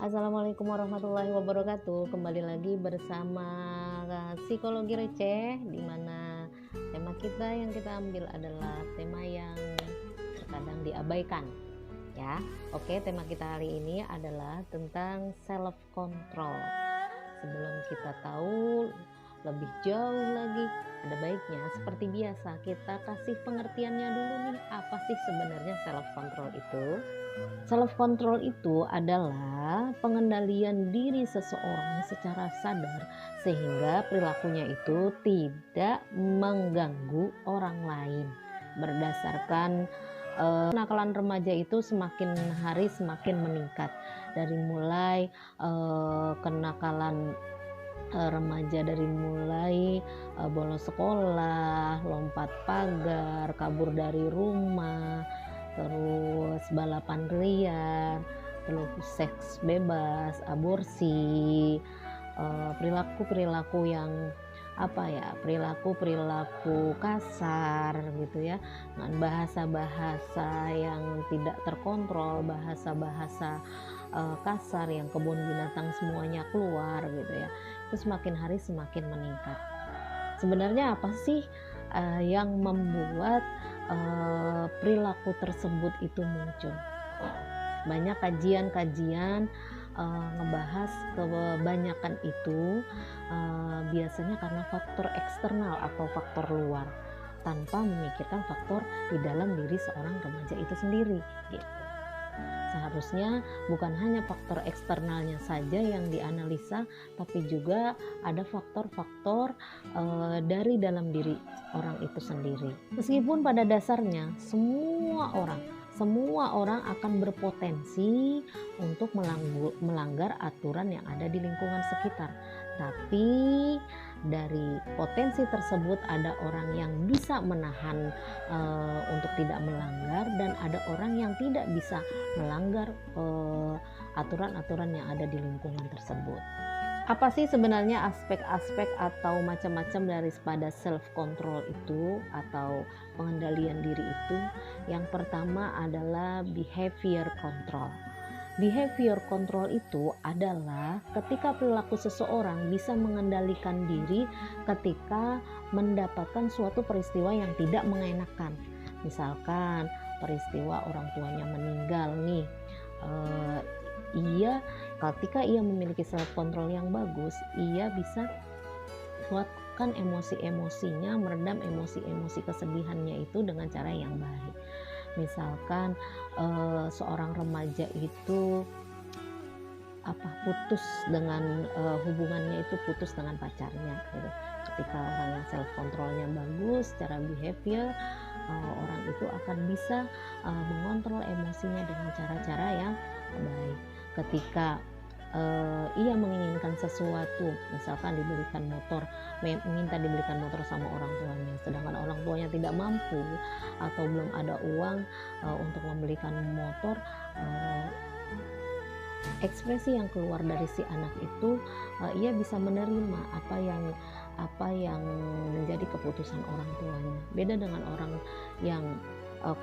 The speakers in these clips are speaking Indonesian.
Assalamualaikum warahmatullahi wabarakatuh. Kembali lagi bersama Psikologi Receh, di mana tema kita yang kita ambil adalah tema yang terkadang diabaikan, ya. Oke, tema kita hari ini adalah tentang self control. Sebelum kita tahu lebih jauh lagi, ada baiknya seperti biasa kita kasih pengertiannya dulu nih, apa sih sebenarnya self control itu? Self control itu adalah pengendalian diri seseorang secara sadar sehingga perilakunya itu tidak mengganggu orang lain. Berdasarkan kenakalan remaja itu semakin hari semakin meningkat, dari mulai kenakalan remaja dari mulai bolos sekolah, lompat pagar, kabur dari rumah, terus balapan liar, terus seks bebas, aborsi, perilaku-perilaku yang perilaku-perilaku kasar gitu ya, dengan bahasa-bahasa yang tidak terkontrol, bahasa-bahasa kasar yang kebun binatang semuanya keluar gitu ya, itu semakin hari semakin meningkat. Sebenarnya apa sih yang membuat perilaku tersebut itu muncul? Banyak kajian-kajian ngebahas kebanyakan itu biasanya karena faktor eksternal atau faktor luar, tanpa memikirkan faktor di dalam diri seorang remaja itu sendiri gitu. Seharusnya bukan hanya faktor eksternalnya saja yang dianalisa, tapi juga ada faktor-faktor dari dalam diri orang itu sendiri. Meskipun pada dasarnya semua orang akan berpotensi untuk melanggar aturan yang ada di lingkungan sekitar. Tapi dari potensi tersebut ada orang yang bisa menahan untuk tidak melanggar, dan ada orang yang tidak bisa melanggar aturan-aturan yang ada di lingkungan tersebut. Apa sih sebenarnya aspek-aspek atau macam-macam daripada self control itu atau pengendalian diri itu? Yang pertama adalah behavior control. Behavior control itu adalah ketika perilaku seseorang bisa mengendalikan diri ketika mendapatkan suatu peristiwa yang tidak mengenakan. Misalkan peristiwa orang tuanya meninggal nih, ia ketika ia memiliki self control yang bagus, ia bisa meluapkan emosi-emosinya, meredam emosi-emosi kesedihannya itu dengan cara yang baik. Misalkan seorang remaja itu putus dengan hubungannya itu putus dengan pacarnya gitu. Ketika orang yang self controlnya bagus secara behavior, orang itu akan bisa mengontrol emosinya dengan cara-cara yang baik. Ketika ia menginginkan sesuatu, misalkan dibelikan motor, minta dibelikan motor sama orang tuanya, sedangkan orang tuanya tidak mampu atau belum ada uang untuk membelikan motor, ekspresi yang keluar dari si anak itu, ia bisa menerima apa yang menjadi keputusan orang tuanya. Beda dengan orang yang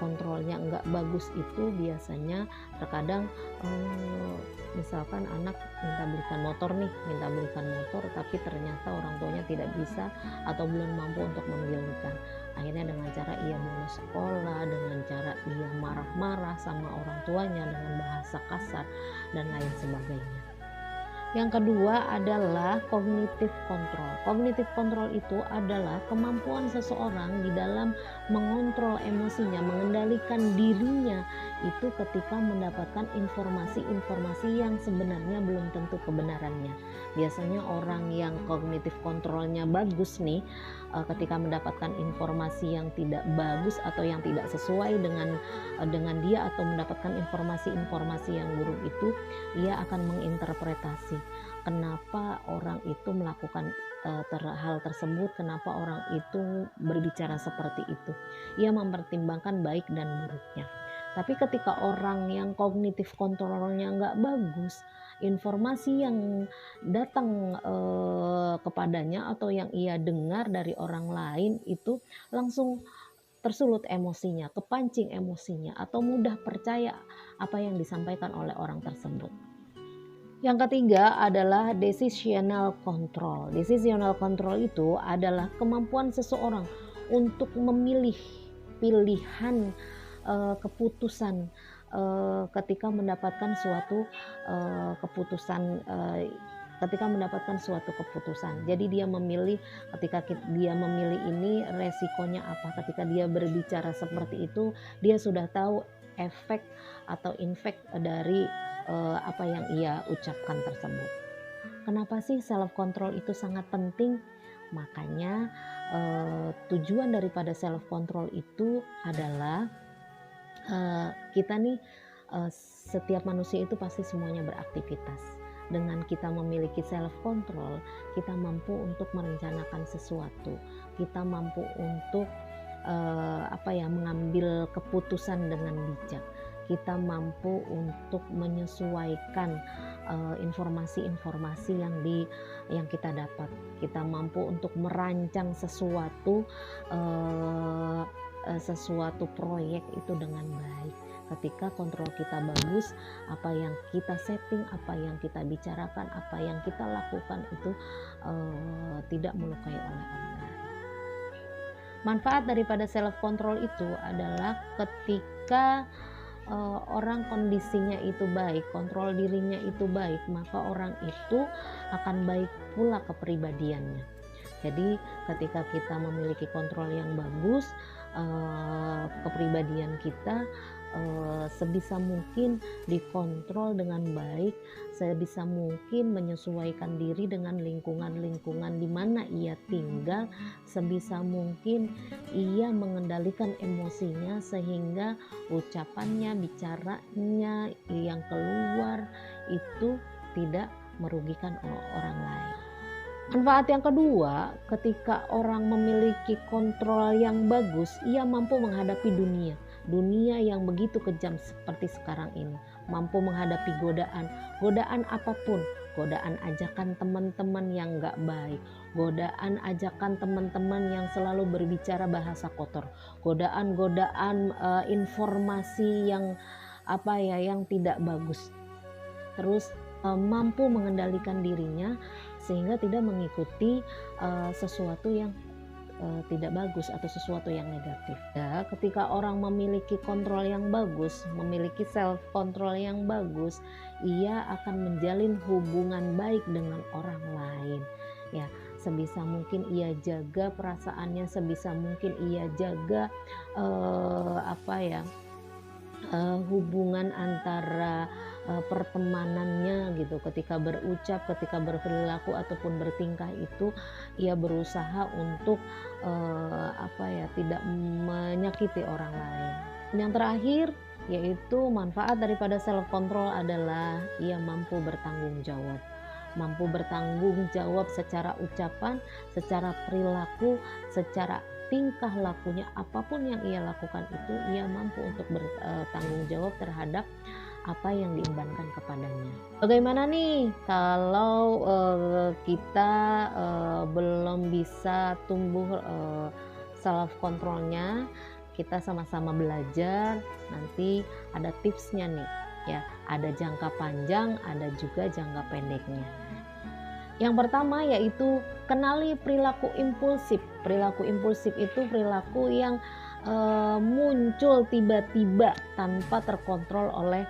kontrolnya nggak bagus itu, biasanya terkadang misalkan anak minta belikan motor tapi ternyata orang tuanya tidak bisa atau belum mampu untuk membelikan. Akhirnya dengan cara ia bolos sekolah, dengan cara ia marah-marah sama orang tuanya dengan bahasa kasar dan lain sebagainya. Yang kedua adalah cognitive control. Cognitive control itu adalah kemampuan seseorang di dalam mengontrol emosinya, mengendalikan dirinya itu ketika mendapatkan informasi-informasi yang sebenarnya belum tentu kebenarannya. Biasanya orang yang cognitive controlnya bagus nih, ketika mendapatkan informasi yang tidak bagus atau yang tidak sesuai dengan dia, atau mendapatkan informasi-informasi yang buruk itu, ia akan menginterpretasi kenapa orang itu melakukan hal tersebut, kenapa orang itu berbicara seperti itu. Ia mempertimbangkan baik dan buruknya. Tapi ketika orang yang kognitif kontrolnya nggak bagus, informasi yang datang kepadanya atau yang ia dengar dari orang lain itu langsung tersulut emosinya, kepancing emosinya, atau mudah percaya apa yang disampaikan oleh orang tersebut. Yang ketiga adalah decisional control. Decisional control itu adalah kemampuan seseorang untuk memilih pilihan, keputusan, ketika mendapatkan suatu, keputusan, ketika mendapatkan suatu keputusan. Jadi dia memilih, ketika dia memilih ini resikonya apa. Ketika dia berbicara seperti itu, dia sudah tahu efek atau impact dari apa yang ia ucapkan tersebut. Kenapa sih self control itu sangat penting? Makanya tujuan daripada self control itu adalah kita nih, setiap manusia itu pasti semuanya beraktivitas. Dengan kita memiliki self control, kita mampu untuk merencanakan sesuatu. Kita mampu untuk mengambil keputusan dengan bijak. Kita mampu untuk menyesuaikan informasi-informasi yang kita dapat. Kita mampu untuk merancang sesuatu proyek itu dengan baik. Ketika kontrol kita bagus, apa yang kita setting, apa yang kita bicarakan, apa yang kita lakukan itu tidak melukai oleh orang lain. Manfaat daripada self control itu adalah ketika orang kondisinya itu baik, kontrol dirinya itu baik, maka orang itu akan baik pula kepribadiannya. Jadi ketika kita memiliki kontrol yang bagus, kepribadian kita sebisa mungkin dikontrol dengan baik, sebisa mungkin menyesuaikan diri dengan lingkungan-lingkungan di mana ia tinggal, sebisa mungkin ia mengendalikan emosinya sehingga ucapannya, bicaranya yang keluar itu tidak merugikan orang lain. Manfaat yang kedua, ketika orang memiliki kontrol yang bagus, ia mampu menghadapi dunia. Dunia yang begitu kejam seperti sekarang ini. Mampu menghadapi godaan apapun. Godaan ajakan teman-teman yang gak baik. Godaan ajakan teman-teman yang selalu berbicara bahasa kotor. Godaan-godaan informasi yang yang tidak bagus. Terus mampu mengendalikan dirinya sehingga tidak mengikuti sesuatu yang tidak bagus atau sesuatu yang negatif. Ya, ketika orang memiliki kontrol yang bagus, memiliki self control yang bagus, ia akan menjalin hubungan baik dengan orang lain. Ya, sebisa mungkin ia jaga perasaannya, sebisa mungkin ia jaga hubungan antara pertemanannya gitu. Ketika berucap, ketika berperilaku ataupun bertingkah itu ia berusaha untuk tidak menyakiti orang lain. Yang terakhir yaitu manfaat daripada self control adalah ia mampu bertanggung jawab. Mampu bertanggung jawab secara ucapan, secara perilaku, secara tingkah lakunya, apapun yang ia lakukan itu ia mampu untuk bertanggung jawab terhadap apa yang diembankan kepadanya. Bagaimana nih kalau kita belum bisa tumbuh self controlnya? Kita sama-sama belajar, nanti ada tipsnya nih ya, ada jangka panjang, ada juga jangka pendeknya. Yang pertama yaitu kenali perilaku impulsif. Perilaku impulsif itu perilaku yang muncul tiba-tiba tanpa terkontrol oleh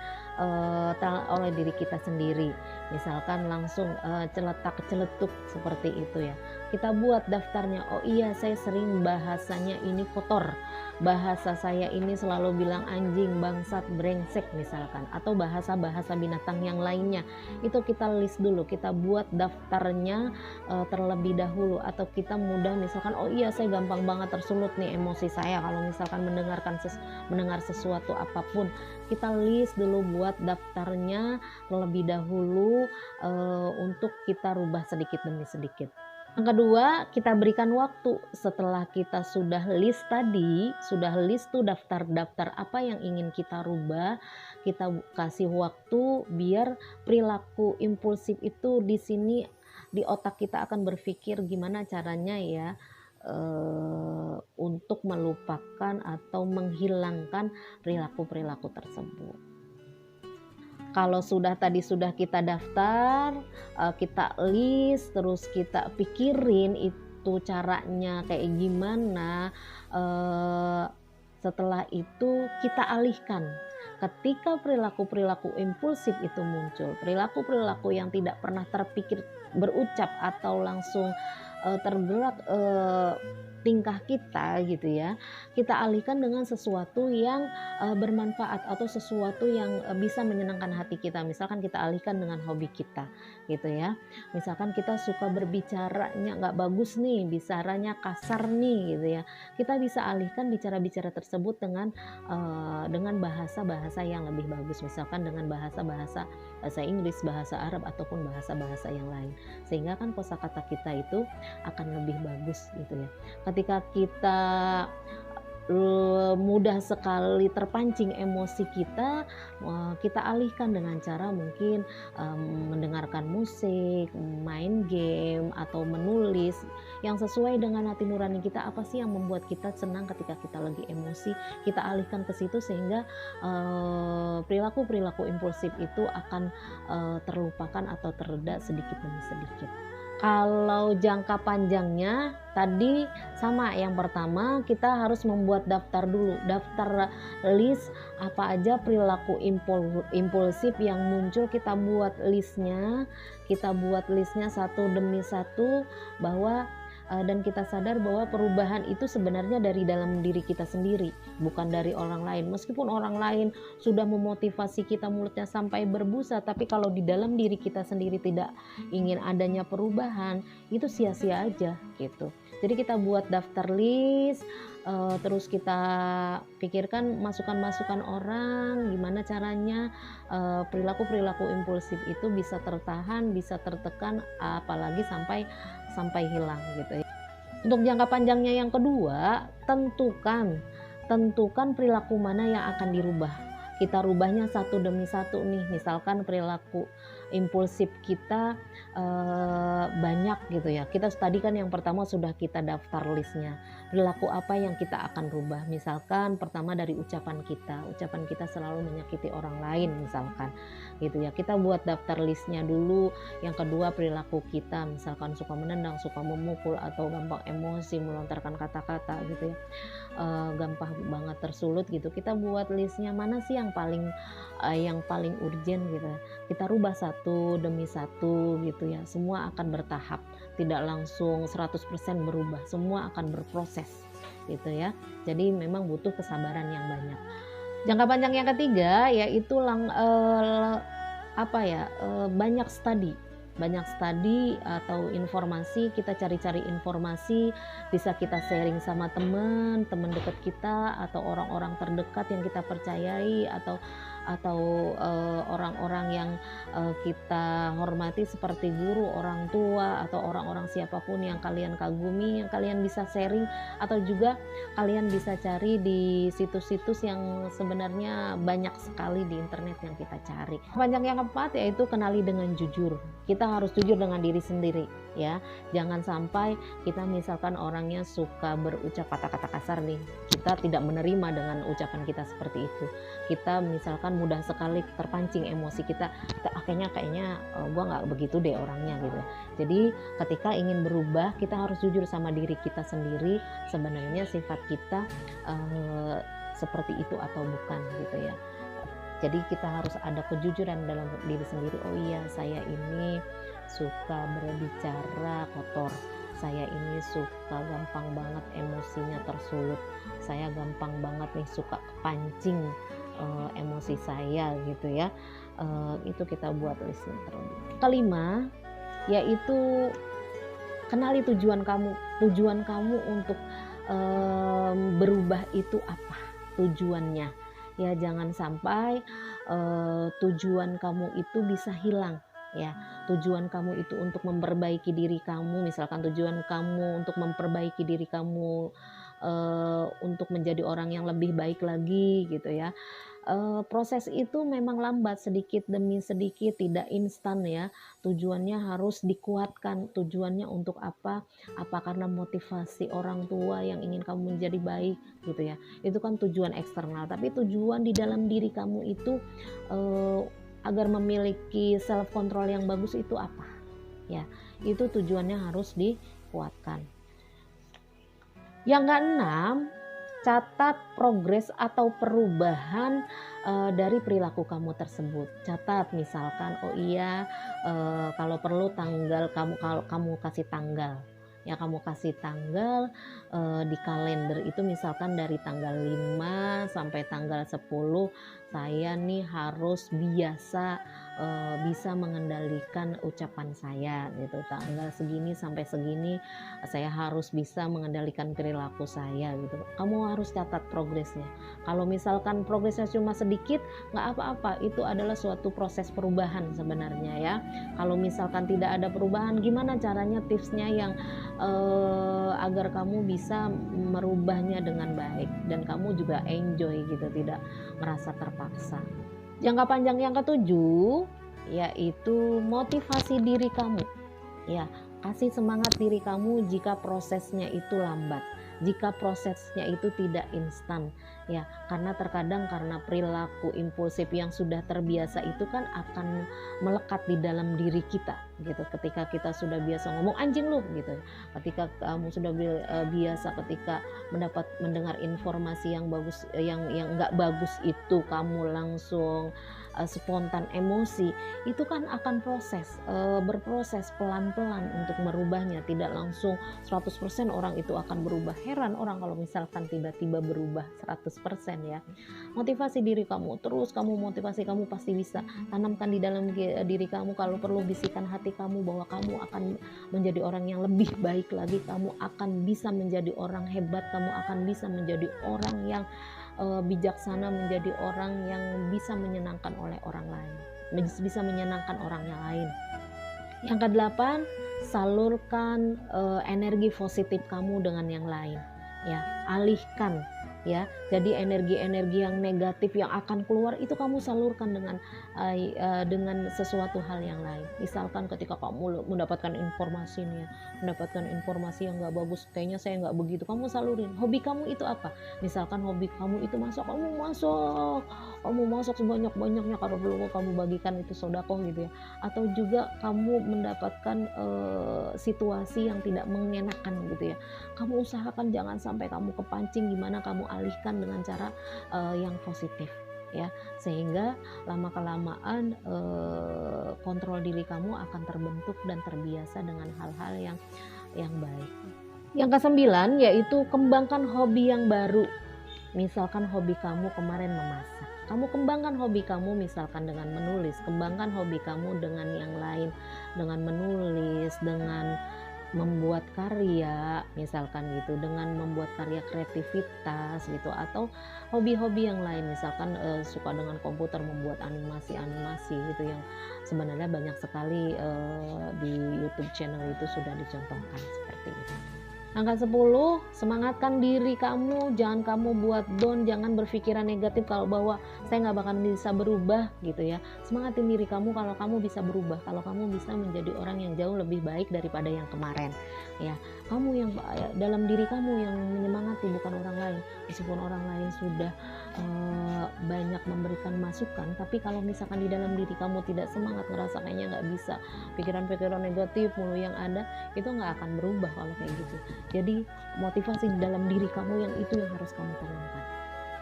diri kita sendiri. Misalkan langsung celetak-celetuk seperti itu ya. Kita buat daftarnya, oh iya saya sering bahasanya ini kotor. Bahasa saya ini selalu bilang anjing, bangsat, brengsek misalkan. Atau bahasa-bahasa binatang yang lainnya. Itu kita list dulu, kita buat daftarnya terlebih dahulu. Atau kita mudah misalkan, oh iya saya gampang banget tersulut nih emosi saya kalau misalkan mendengar sesuatu apapun. Kita list dulu, buat daftarnya terlebih dahulu untuk kita rubah sedikit demi sedikit. Yang kedua, kita berikan waktu. Setelah kita sudah list tuh daftar-daftar apa yang ingin kita rubah, kita kasih waktu biar perilaku impulsif itu di sini di otak kita akan berpikir gimana caranya ya untuk melupakan atau menghilangkan perilaku-perilaku tersebut. Kalau sudah kita daftar, kita list, terus kita pikirin itu caranya kayak gimana, eee, setelah itu kita alihkan. Ketika perilaku-perilaku impulsif itu muncul, perilaku-perilaku yang tidak pernah terpikir berucap atau langsung, tergerak, tingkah kita gitu ya, kita alihkan dengan sesuatu yang, bermanfaat atau sesuatu yang, bisa menyenangkan hati kita. Misalkan kita alihkan dengan hobi kita gitu ya. Misalkan kita suka berbicaranya nggak bagus nih, bicaranya kasar nih gitu ya. Kita bisa alihkan bicara-bicara tersebut dengan bahasa-bahasa yang lebih bagus. Misalkan dengan bahasa-bahasa bahasa Inggris, bahasa Arab ataupun bahasa-bahasa yang lain. Sehingga kan kosakata kita itu akan lebih bagus gitu ya. Ketika kita mudah sekali terpancing emosi kita, kita alihkan dengan cara mungkin, mendengarkan musik, main game, atau menulis yang sesuai dengan hati nurani kita. Apa sih yang membuat kita senang ketika kita lagi emosi, kita alihkan ke situ sehingga, perilaku-perilaku impulsif itu akan, terlupakan atau tereda sedikit demi sedikit. Kalau jangka panjangnya tadi sama, yang pertama kita harus membuat daftar dulu, daftar list apa aja perilaku impulsif yang muncul, kita buat listnya satu demi satu bahwa dan kita sadar bahwa perubahan itu sebenarnya dari dalam diri kita sendiri, bukan dari orang lain. Meskipun orang lain sudah memotivasi kita mulutnya sampai berbusa, tapi kalau di dalam diri kita sendiri tidak ingin adanya perubahan, itu sia-sia aja gitu. Jadi kita buat daftar list, terus kita pikirkan masukan-masukan orang, gimana caranya perilaku-perilaku impulsif itu bisa tertahan, bisa tertekan, apalagi sampai sampai hilang gitu ya. Untuk jangka panjangnya yang kedua, tentukan perilaku mana yang akan dirubah. Kita rubahnya satu demi satu nih, misalkan perilaku impulsif kita banyak gitu ya. Kita tadi kan yang pertama sudah kita daftar listnya. Perilaku apa yang kita akan rubah? Misalkan pertama dari ucapan kita selalu menyakiti orang lain misalkan gitu ya. Kita buat daftar listnya dulu. Yang kedua perilaku kita, misalkan suka menendang, suka memukul atau gampang emosi, melontarkan kata-kata gitu ya. Gampang banget tersulut gitu. Kita buat listnya mana sih yang paling urgent gitu ya. Kita rubah satu demi satu gitu ya. Semua akan bertahap, tidak langsung 100% berubah, semua akan berproses gitu ya. Jadi memang butuh kesabaran yang banyak. Jangka panjang yang ketiga yaitu banyak studi atau informasi. Kita cari-cari informasi, bisa kita sharing sama teman dekat kita atau orang-orang terdekat yang kita percayai atau orang-orang yang kita hormati seperti guru, orang tua, atau orang-orang siapapun yang kalian kagumi, yang kalian bisa sharing, atau juga kalian bisa cari di situs-situs yang sebenarnya banyak sekali di internet yang kita cari. Panjang yang keempat yaitu kenali dengan jujur. Kita harus jujur dengan diri sendiri ya. Jangan sampai kita misalkan orangnya suka berucap kata-kata kasar nih, kita tidak menerima dengan ucapan kita seperti itu. Kita misalkan mudah sekali terpancing emosi kita kayaknya gue nggak begitu deh orangnya gitu. Jadi ketika ingin berubah, kita harus jujur sama diri kita sendiri, sebenarnya sifat kita seperti itu atau bukan gitu ya. Jadi kita harus ada kejujuran dalam diri sendiri. Oh iya, saya ini suka berbicara kotor, saya ini suka gampang banget emosinya tersulut, saya gampang banget nih suka kepancing emosi saya gitu ya. Itu kita buat listnya terlebih. Kelima yaitu kenali tujuan kamu untuk berubah itu apa tujuannya ya. Jangan sampai tujuan kamu itu bisa hilang ya. Tujuan kamu itu untuk memperbaiki diri kamu, misalkan tujuan kamu untuk memperbaiki diri kamu untuk menjadi orang yang lebih baik lagi gitu ya. Proses itu memang lambat, sedikit demi sedikit, tidak instan ya. Tujuannya harus dikuatkan. Tujuannya untuk apa? Apa karena motivasi orang tua yang ingin kamu menjadi baik gitu ya. Itu kan tujuan eksternal, tapi tujuan di dalam diri kamu itu agar memiliki self control yang bagus itu apa? Ya, itu tujuannya harus dikuatkan. Yang keenam, catat progres atau perubahan dari perilaku kamu tersebut. Catat misalkan, oh iya, kalau perlu kalau kamu kasih tanggal. Ya, kamu kasih tanggal di kalender itu, misalkan dari tanggal 5 sampai tanggal 10 saya nih harus bisa mengendalikan ucapan saya gitu. Tanggal segini sampai segini saya harus bisa mengendalikan perilaku saya gitu. Kamu harus catat progresnya. Kalau misalkan progresnya cuma sedikit, nggak apa-apa, itu adalah suatu proses perubahan sebenarnya ya. Kalau misalkan tidak ada perubahan, gimana caranya, tipsnya yang agar kamu bisa merubahnya dengan baik dan kamu juga enjoy gitu, tidak merasa terpaksa. Jangka panjang yang ketujuh, yaitu motivasi diri kamu. Ya, kasih semangat diri kamu jika prosesnya itu lambat, jika prosesnya itu tidak instan. Ya, karena terkadang karena perilaku impulsif yang sudah terbiasa itu kan akan melekat di dalam diri kita gitu. Ketika kita sudah biasa ngomong anjing lu gitu. Ketika kamu sudah biasa ketika mendengar informasi yang bagus, yang enggak bagus itu kamu langsung spontan emosi, itu kan akan berproses pelan-pelan untuk merubahnya, tidak langsung 100% orang itu akan berubah. Heran orang kalau misalkan tiba-tiba berubah 100% ya. Motivasi diri kamu, terus kamu motivasi, kamu pasti bisa. Tanamkan di dalam diri kamu, kalau perlu bisikan hati kamu bahwa kamu akan menjadi orang yang lebih baik lagi, kamu akan bisa menjadi orang hebat, kamu akan bisa menjadi orang yang bijaksana, menjadi orang yang bisa menyenangkan oleh orang lain, bisa menyenangkan orang yang lain. Yang kedelapan, salurkan energi positif kamu dengan yang lain. Ya, alihkan ya. Jadi energi-energi yang negatif yang akan keluar itu kamu salurkan dengan sesuatu hal yang lain. Misalkan ketika kamu mendapatkan informasi nih, mendapatkan informasi yang nggak bagus, kayaknya saya nggak begitu, kamu salurin. Hobi kamu itu apa? Misalkan hobi kamu itu masak, kamu masak sebanyak-banyaknya, kalau perlu kamu bagikan itu sodako gitu ya. Atau juga kamu mendapatkan situasi yang tidak mengenakan gitu ya, kamu usahakan jangan sampai kamu kepancing, gimana kamu alihkan dengan cara yang positif ya, sehingga lama kelamaan kontrol diri kamu akan terbentuk dan terbiasa dengan hal-hal yang baik. Yang kesembilan, yaitu kembangkan hobi yang baru. Misalkan hobi kamu kemarin memasak, kamu kembangkan hobi kamu misalkan dengan menulis, kembangkan hobi kamu dengan yang lain, dengan menulis, dengan membuat karya misalkan gitu, dengan membuat karya kreativitas gitu, atau hobi-hobi yang lain, misalkan suka dengan komputer, membuat animasi-animasi gitu, yang sebenarnya banyak sekali di YouTube channel itu sudah dicontohkan seperti itu. Angka 10, semangatkan diri kamu, jangan kamu buat down, jangan berpikiran negatif kalau bahwa saya nggak bakal bisa berubah gitu ya. Semangatin diri kamu kalau kamu bisa berubah, kalau kamu bisa menjadi orang yang jauh lebih baik daripada yang kemarin ya. Kamu yang dalam diri kamu yang menyemangati, bukan orang lain. Meskipun orang lain sudah banyak memberikan masukan, tapi kalau misalkan di dalam diri kamu tidak semangat, ngerasa kayaknya nggak bisa, pikiran-pikiran negatif mulu yang ada, itu nggak akan berubah kalau kayak gitu. Jadi motivasi di dalam diri kamu yang itu yang harus kamu tanamkan.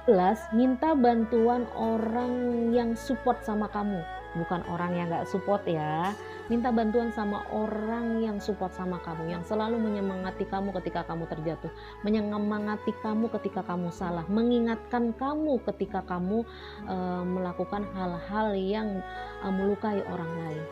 11, minta bantuan orang yang support sama kamu, bukan orang yang gak support ya. Minta bantuan sama orang yang support sama kamu, yang selalu menyemangati kamu ketika kamu terjatuh, menyemangati kamu ketika kamu salah, mengingatkan kamu ketika kamu melakukan hal-hal yang melukai orang lain.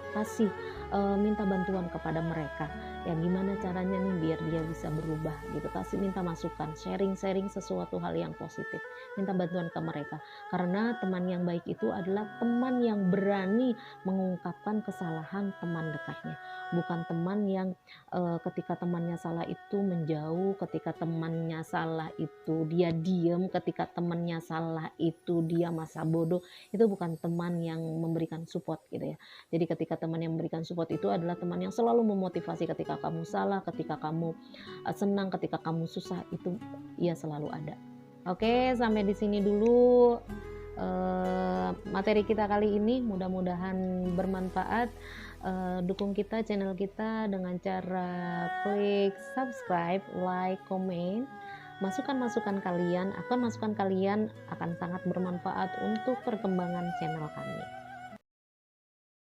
Minta bantuan kepada mereka ya, gimana caranya nih biar dia bisa berubah gitu, minta masukan, sharing sesuatu hal yang positif, minta bantuan ke mereka, karena teman yang baik itu adalah teman yang berani mengungkapkan kesalahan teman dekatnya, bukan teman yang ketika temannya salah itu menjauh, ketika temannya salah itu dia diem, ketika temannya salah itu dia masa bodoh. Itu bukan teman yang memberikan support gitu ya. Jadi ketika teman yang memberikan support itu adalah teman yang selalu memotivasi ketika kamu salah, ketika kamu senang, ketika kamu susah, itu ia selalu ada. Oke, sampai di sini dulu materi kita kali ini, mudah-mudahan bermanfaat. Dukung kita, channel kita dengan cara klik subscribe, like, komen. Masukan-masukan kalian akan sangat bermanfaat untuk perkembangan channel kami.